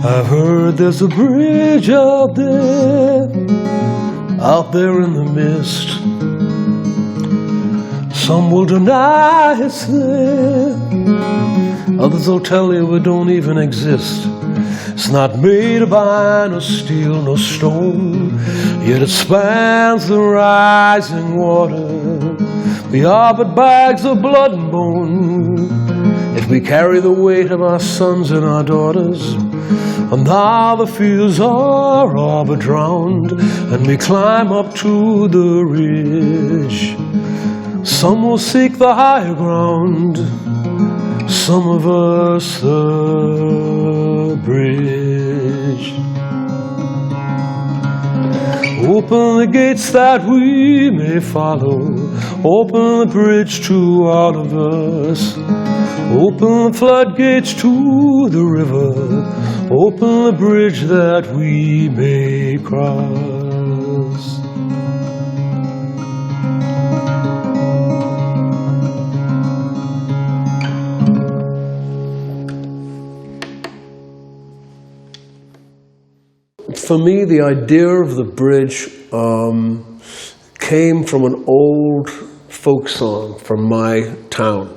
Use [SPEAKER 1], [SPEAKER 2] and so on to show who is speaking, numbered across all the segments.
[SPEAKER 1] I've heard there's a bridge out there in the mist. Some will deny it's there, others will tell you it don't even exist. It's not made of iron or steel nor stone, yet it spans the rising water. We are but bags of blood and bone, if we carry the weight of our sons and our daughters. And now the fields are all but drowned, and we climb up to the ridge. Some will seek the higher ground, some of us the bridge. Open the gates that we may follow, open the bridge to all of us. Open the floodgates to the river, open the bridge that we may cross. For me, the idea of the bridge came from an old folk song from my town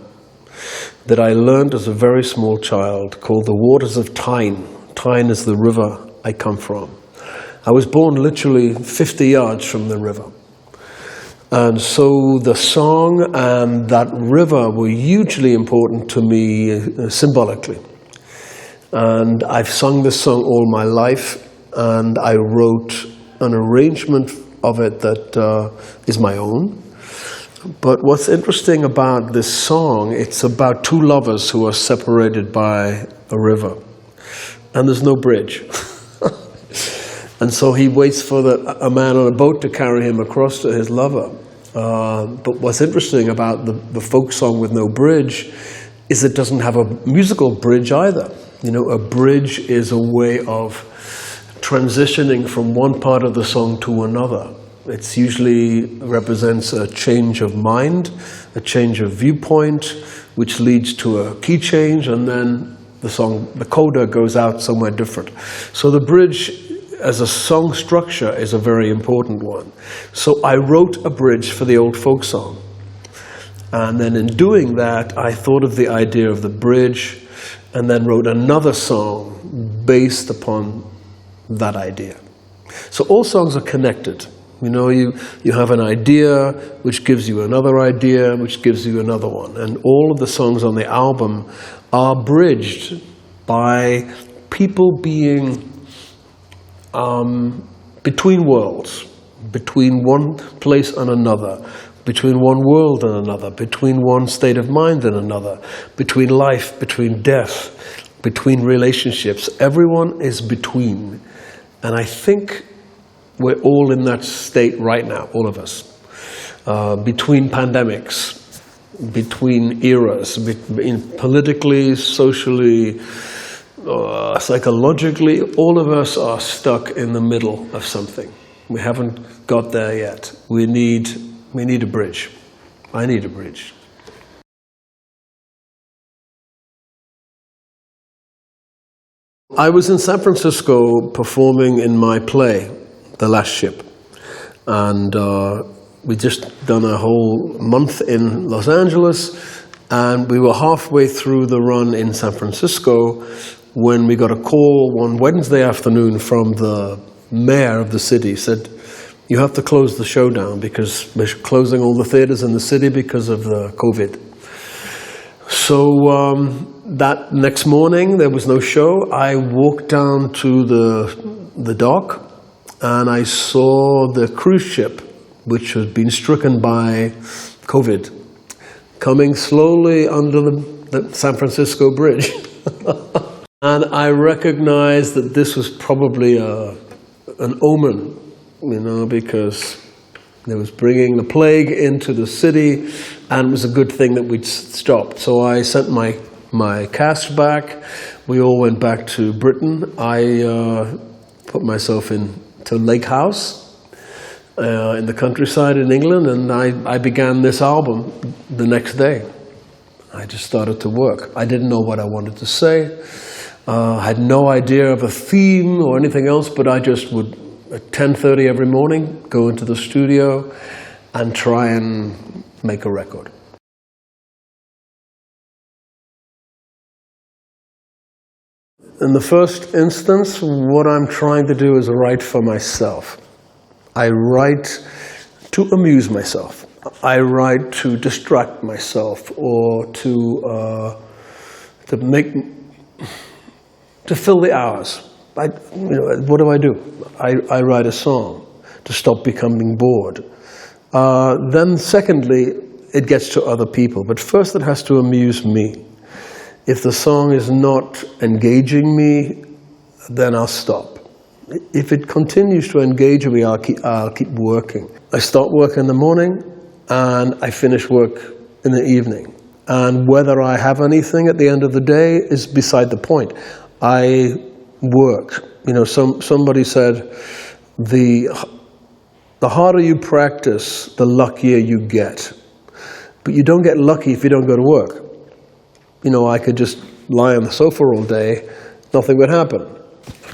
[SPEAKER 1] that I learned as a very small child, called The Waters of Tyne. Tyne is the river I come from. I was born literally 50 yards from the river. And so the song and that river were hugely important to me symbolically. And I've sung this song all my life, and I wrote an arrangement of it that is my own. But what's interesting about this song, it's about two lovers who are separated by a river, and there's no bridge. And so he waits for a man on a boat to carry him across to his lover. But what's interesting about the folk song with no bridge is it doesn't have a musical bridge either. You know, a bridge is a way of transitioning from one part of the song to another. It usually represents a change of mind, a change of viewpoint, which leads to a key change, and then the coda goes out somewhere different. So the bridge as a song structure is a very important one. So I wrote a bridge for the old folk song. And then in doing that, I thought of the idea of the bridge, and then wrote another song based upon that idea. So all songs are connected. You know, you have an idea, which gives you another idea, which gives you another one. And all of the songs on the album are bridged by people being between worlds, between one place and another, between one world and another, between one state of mind and another, between life, between death, between relationships. Everyone is between. And I think we're all in that state right now, all of us. Between pandemics, between eras, politically, socially, psychologically, all of us are stuck in the middle of something. We haven't got there yet. We need a bridge. I need a bridge. I was in San Francisco performing in my play, The Last Ship, and we'd just done a whole month in Los Angeles, and we were halfway through the run in San Francisco when we got a call one Wednesday afternoon from the mayor of the city. Said, "You have to close the show down because we're closing all the theaters in the city because of the COVID." So that next morning, there was no show. I walked down to the dock, and I saw the cruise ship, which had been stricken by COVID, coming slowly under the San Francisco Bridge. And I recognized that this was probably an omen, you know, because it was bringing the plague into the city, and it was a good thing that we'd stopped. So I sent my cast back. We all went back to Britain. I put myself into Lake House in the countryside in England, and I began this album the next day. I just started to work. I didn't know what I wanted to say. Had no idea of a theme or anything else, but I just would, at 10:30 every morning, go into the studio and try and make a record. In the first instance, what I'm trying to do is write for myself. I write to amuse myself. I write to distract myself, or to fill the hours. What do? I write a song to stop becoming bored. Then secondly, it gets to other people. But first it has to amuse me. If the song is not engaging me, then I'll stop. If it continues to engage me, I'll keep working. I start work in the morning and I finish work in the evening. And whether I have anything at the end of the day is beside the point. I work. Somebody said, the harder you practice, the luckier you get. But you don't get lucky if you don't go to work. I could just lie on the sofa all day, nothing would happen.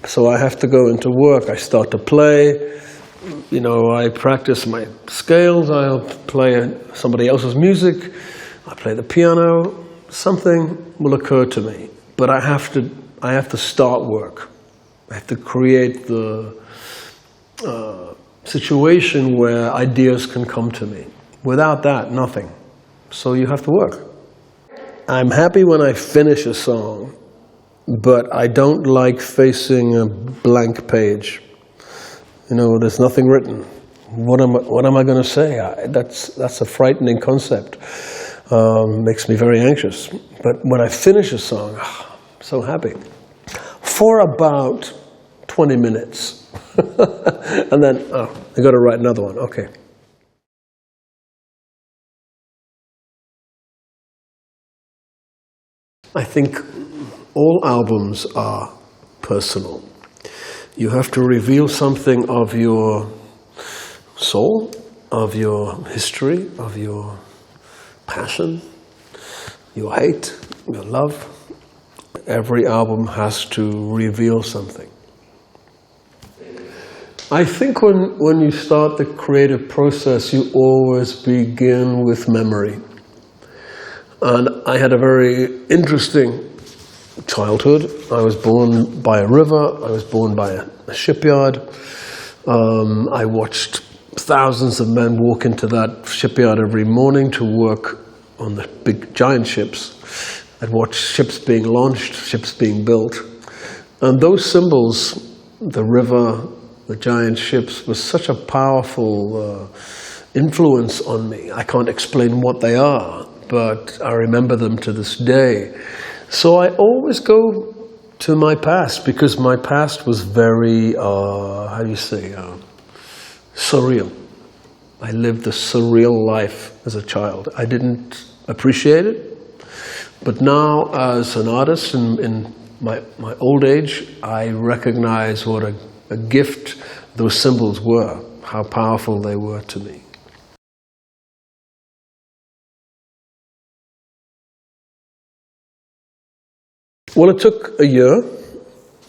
[SPEAKER 1] So I have to go into work. I start to play. I practice my scales. I'll play somebody else's music. I play the piano. Something will occur to me. But I have to start work. I have to create the situation where ideas can come to me. Without that, nothing. So you have to work. I'm happy when I finish a song, but I don't like facing a blank page. There's nothing written. What am I going to say? That's a frightening concept. Makes me very anxious. But when I finish a song, I'm so happy. For about 20 minutes. And then, I got to write another one. Okay. I think all albums are personal. You have to reveal something of your soul, of your history, of your passion, your hate, your love. Every album has to reveal something. I think when you start the creative process, you always begin with memory. And I had a very interesting childhood. I was born by a river. I was born by a shipyard. I watched thousands of men walk into that shipyard every morning to work on the big giant ships. I'd watched ships being launched, ships being built. And those symbols, the river, the giant ships, was such a powerful influence on me. I can't explain what they are, but I remember them to this day. So I always go to my past, because my past was very, surreal. I lived a surreal life as a child. I didn't appreciate it, but now as an artist in my old age, I recognize what a gift those symbols were, how powerful they were to me. Well, it took a year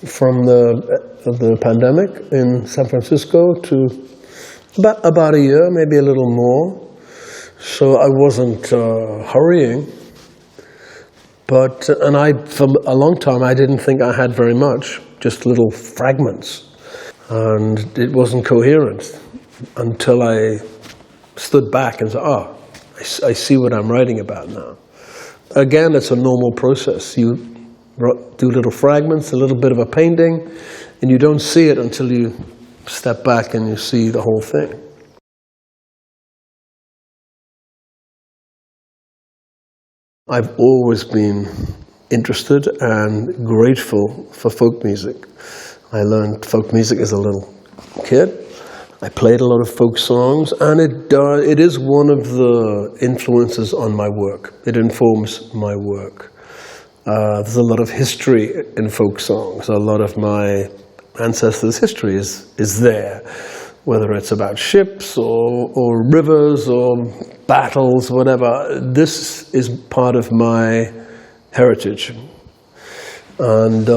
[SPEAKER 1] from the pandemic in San Francisco to about a year, maybe a little more. So I wasn't hurrying, and for a long time I didn't think I had very much, just little fragments, and it wasn't coherent until I stood back and said, I see what I'm writing about now. Again, it's a normal process. You do little fragments, a little bit of a painting, and you don't see it until you step back and you see the whole thing. I've always been interested and grateful for folk music. I learned folk music as a little kid. I played a lot of folk songs, and it is one of the influences on my work. It informs my work. There's a lot of history in folk songs. A lot of my ancestors' history is there, whether it's about ships or rivers or battles, whatever. This is part of my heritage. And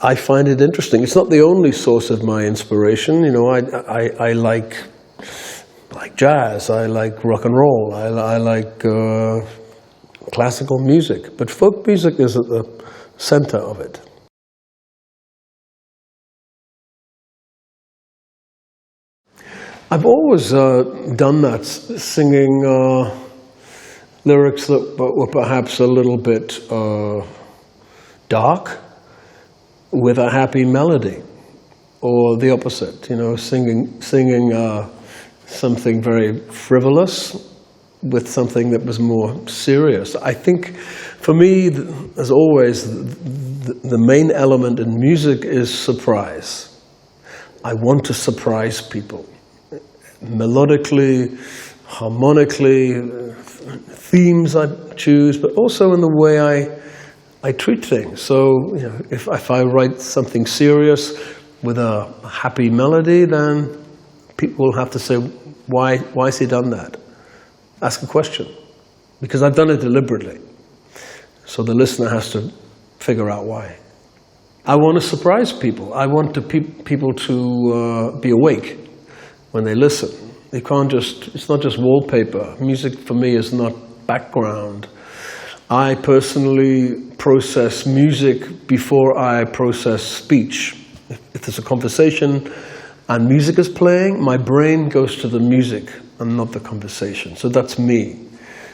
[SPEAKER 1] I find it interesting. It's not the only source of my inspiration. You know, I like jazz, I like rock and roll, I like classical music, but folk music is at the center of it. I've always done that, singing lyrics that were perhaps a little bit dark with a happy melody, or the opposite, you know, singing something very frivolous with something that was more serious. I think, for me, as always, the main element in music is surprise. I want to surprise people. Melodically, harmonically, themes I choose, but also in the way I treat things. So, you know, if I write something serious with a happy melody, then people will have to say, why has he done that? Ask a question. Because I've done it deliberately. So the listener has to figure out why. I want to surprise people. I want people to be awake when they listen. You can't just, it's not just wallpaper. Music for me is not background. I personally process music before I process speech. If there's a conversation and music is playing, my brain goes to the music and not the conversation. So that's me.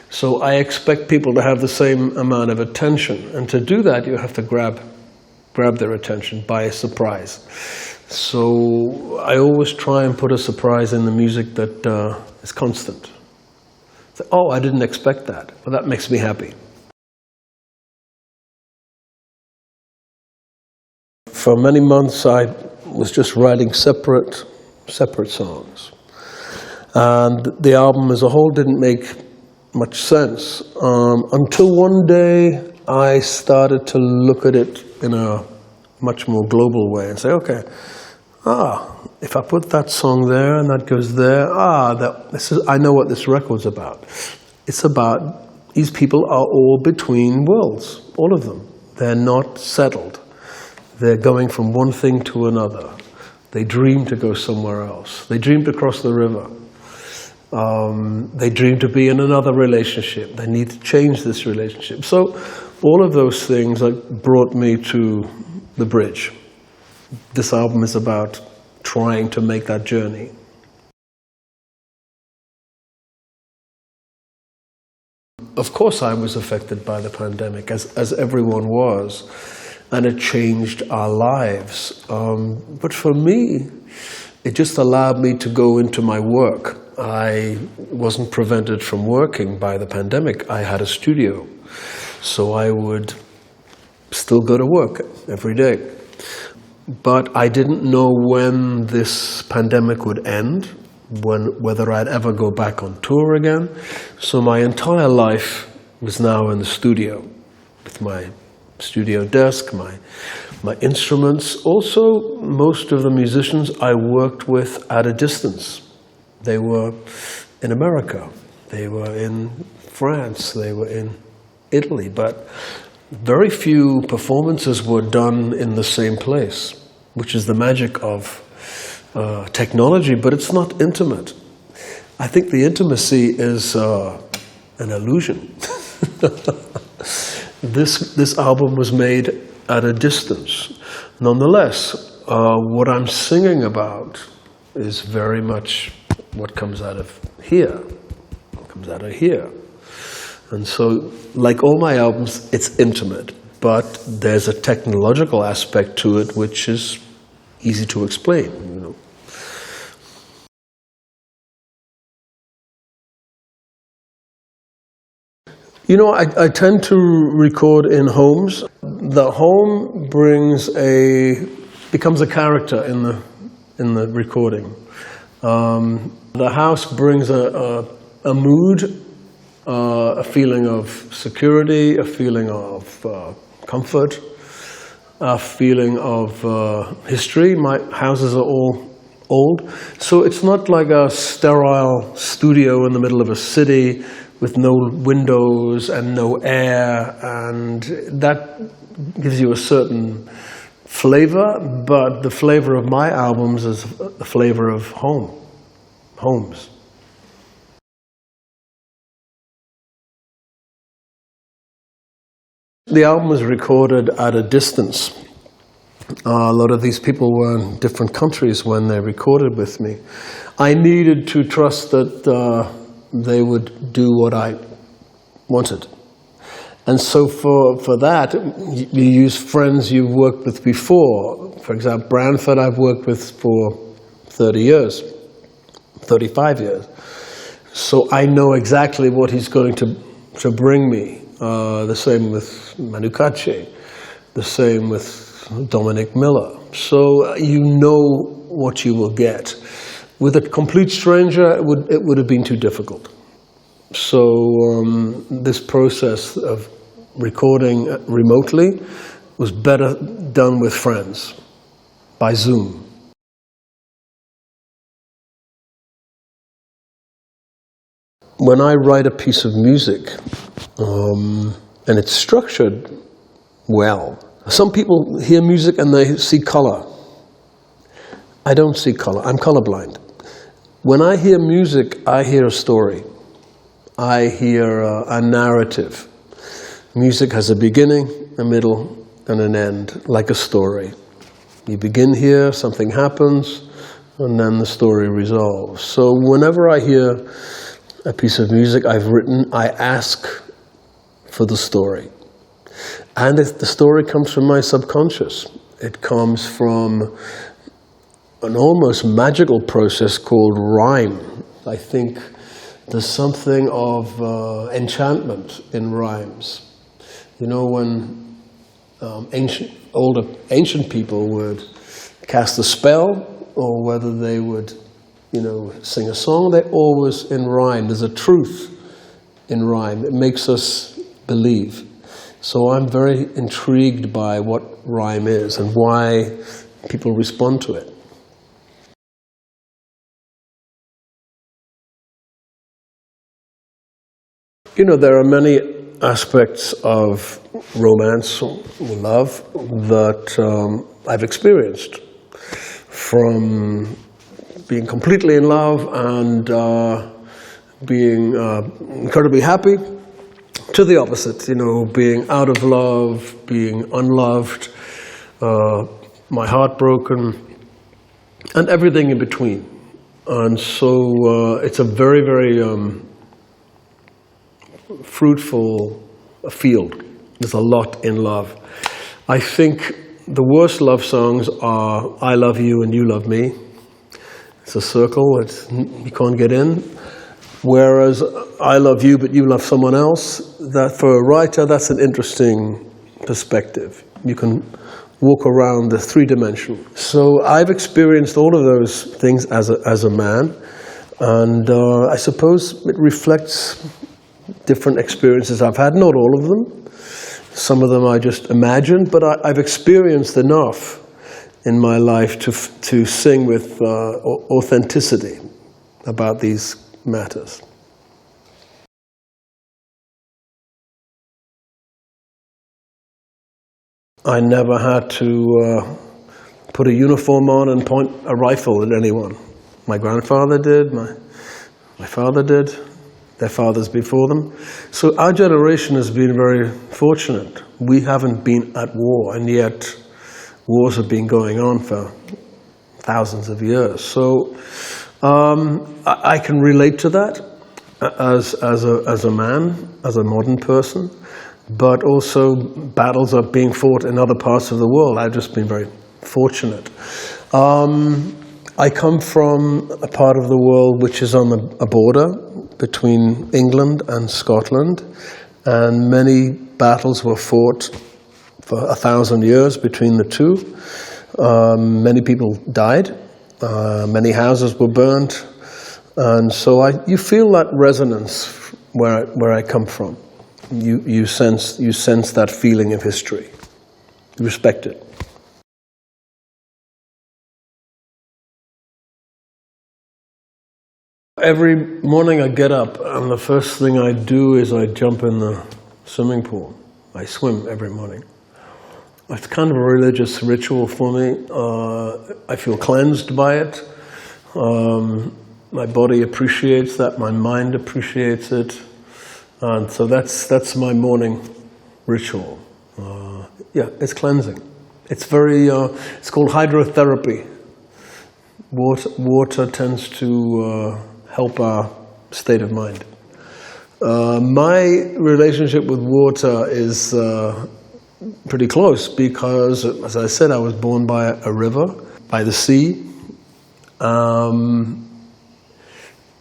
[SPEAKER 1] So I expect people to have the same amount of attention. And to do that, you have to grab their attention by a surprise. So I always try and put a surprise in the music that is constant. So, oh, I didn't expect that. Well, that makes me happy. For many months, I was just writing separate songs. And the album as a whole didn't make much sense. Until one day, I started to look at it in a much more global way and say, okay, if I put that song there and that goes there, I know what this record's about. It's about, these people are all between worlds, all of them. They're not settled. They're going from one thing to another. They dream to go somewhere else. They dream to cross the river. They dream to be in another relationship. They need to change this relationship. So all of those things brought me to the bridge. This album is about trying to make that journey. Of course I was affected by the pandemic, as everyone was, and it changed our lives. But for me, it just allowed me to go into my work. I wasn't prevented from working by the pandemic. I had a studio, so I would still go to work every day. But I didn't know when this pandemic would end, whether I'd ever go back on tour again. So my entire life was now in the studio, with my studio desk, my instruments. Also, most of the musicians I worked with at a distance. They were in America, they were in France, they were in Italy, but very few performances were done in the same place, which is the magic of technology, but it's not intimate. I think the intimacy is an illusion. This album was made at a distance. Nonetheless, what I'm singing about is very much what comes out of here. What comes out of here. And so, like all my albums, it's intimate, but there's a technological aspect to it which is easy to explain, you know. You know, I tend to record in homes. The home becomes a character in the recording. The house brings a mood, a feeling of security, a feeling of comfort, a feeling of history. My houses are all old, so it's not like a sterile studio in the middle of a city with no windows and no air, and that gives you a certain flavor, but the flavor of my albums is the flavor of homes. The album was recorded at a distance. A lot of these people were in different countries when they recorded with me. I needed to trust that they would do what I wanted. And so for that, you use friends you've worked with before. For example, Branford I've worked with for 30 years, 35 years. So I know exactly what he's going to bring me. The same with Manu Katché, the same with Dominic Miller. So you know what you will get. With a complete stranger, it would have been too difficult. So this process of recording remotely was better done with friends, by Zoom. When I write a piece of music, and it's structured well, some people hear music and they see color. I don't see color. I'm colorblind. When I hear music, I hear a story. I hear a narrative. Music has a beginning, a middle, and an end, like a story. You begin here, something happens, and then the story resolves. So whenever I hear a piece of music I've written, I ask for the story. And the story comes from my subconscious. It comes from an almost magical process called rhyme. I think there's something of enchantment in rhymes. You know, when ancient people would cast a spell, or whether they would, sing a song, they're always in rhyme. There's a truth in rhyme. It makes us believe. So I'm very intrigued by what rhyme is and why people respond to it. There are many aspects of romance or love that I've experienced. From being completely in love and being incredibly happy, to the opposite, being out of love, being unloved, my heart broken, and everything in between. And so it's a very, very fruitful field. There's a lot in love. I think the worst love songs are I love you and you love me. It's a circle, you can't get in. Whereas I love you but you love someone else, that for a writer, that's an interesting perspective. You can walk around the three-dimensional. So I've experienced all of those things as a man, and I suppose it reflects different experiences I've had, not all of them. Some of them I just imagined, but I've experienced enough in my life to sing with authenticity about these matters. I never had to put a uniform on and point a rifle at anyone. My grandfather did, my father did, their fathers before them. So our generation has been very fortunate. We haven't been at war, and yet wars have been going on for thousands of years. So I can relate to that as a man, as a modern person, but also battles are being fought in other parts of the world. I've just been very fortunate. I come from a part of the world which is on a border between England and Scotland, and many battles were fought for 1,000 years between the two. Many people died, many houses were burnt, and so you feel that resonance where I come from. You sense that feeling of history. You respect it. Every morning I get up and the first thing I do is I jump in the swimming pool. I swim every morning. It's kind of a religious ritual for me. I feel cleansed by it. My body appreciates that. My mind appreciates it. And so that's my morning ritual. Yeah, it's cleansing. It's it's called hydrotherapy. Water tends to help our state of mind. My relationship with water is pretty close because, as I said, I was born by a river, by the sea.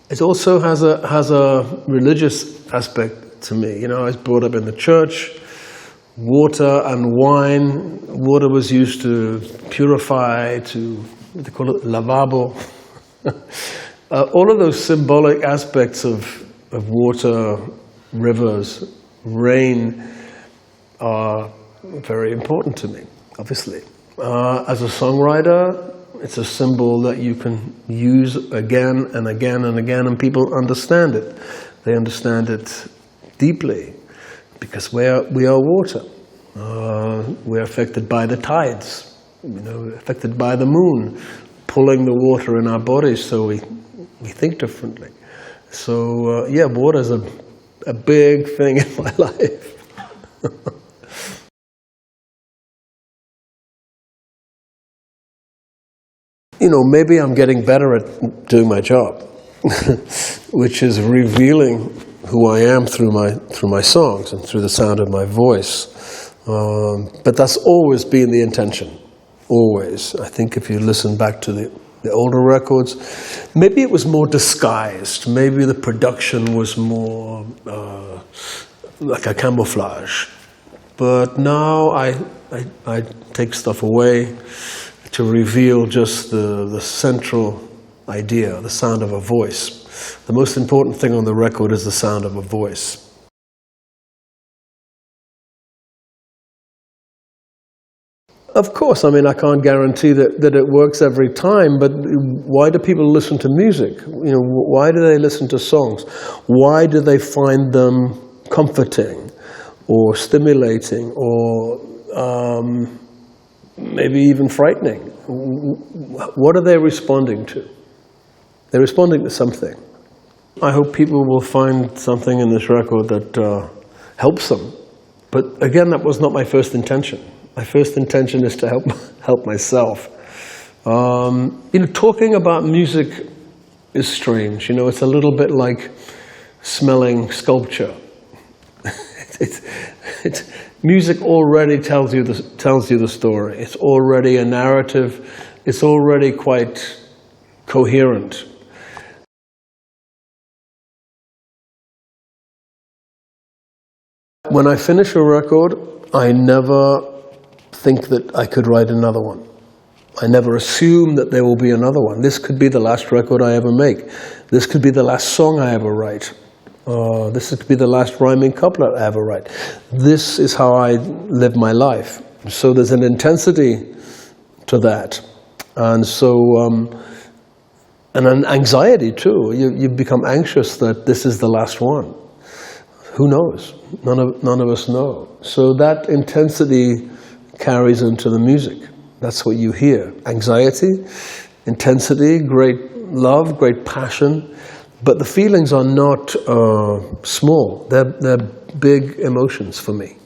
[SPEAKER 1] It also has a religious aspect to me. You know, I was brought up in the church. Water and wine. Water was used to purify, they call it lavabo. All of those symbolic aspects of water, rivers, rain are very important to me, obviously. As a songwriter, it's a symbol that you can use again and again and again, and people understand it. They understand it deeply because we are water. We're affected by the tides, affected by the moon, pulling the water in our bodies, so we think differently. So, water is a big thing in my life. Maybe I'm getting better at doing my job, which is revealing who I am through my songs and through the sound of my voice. But that's always been the intention, always. I think if you listen back to the older records, maybe it was more disguised. Maybe the production was more like a camouflage. But now I take stuff away to reveal just the central idea, the sound of a voice. The most important thing on the record is the sound of a voice. Of course, I can't guarantee that it works every time, but why do people listen to music? Why do they listen to songs? Why do they find them comforting or stimulating or maybe even frightening? What are they responding to? They're responding to something. I hope people will find something in this record that helps them. But again, that was not my first intention. My first intention is to help myself. Talking about music is strange. It's a little bit like smelling sculpture. Music already tells you the story. It's already a narrative. It's already quite coherent. When I finish a record, I never think that I could write another one. I never assume that there will be another one. This could be the last record I ever make. This could be the last song I ever write. This could be the last rhyming couplet I ever write. This is how I live my life. So there's an intensity to that. And so, and an anxiety too. You become anxious that this is the last one. Who knows? None of us know. So that intensity carries into the music. That's what you hear. Anxiety, intensity, great love, great passion. But the feelings are not small. They're big emotions for me.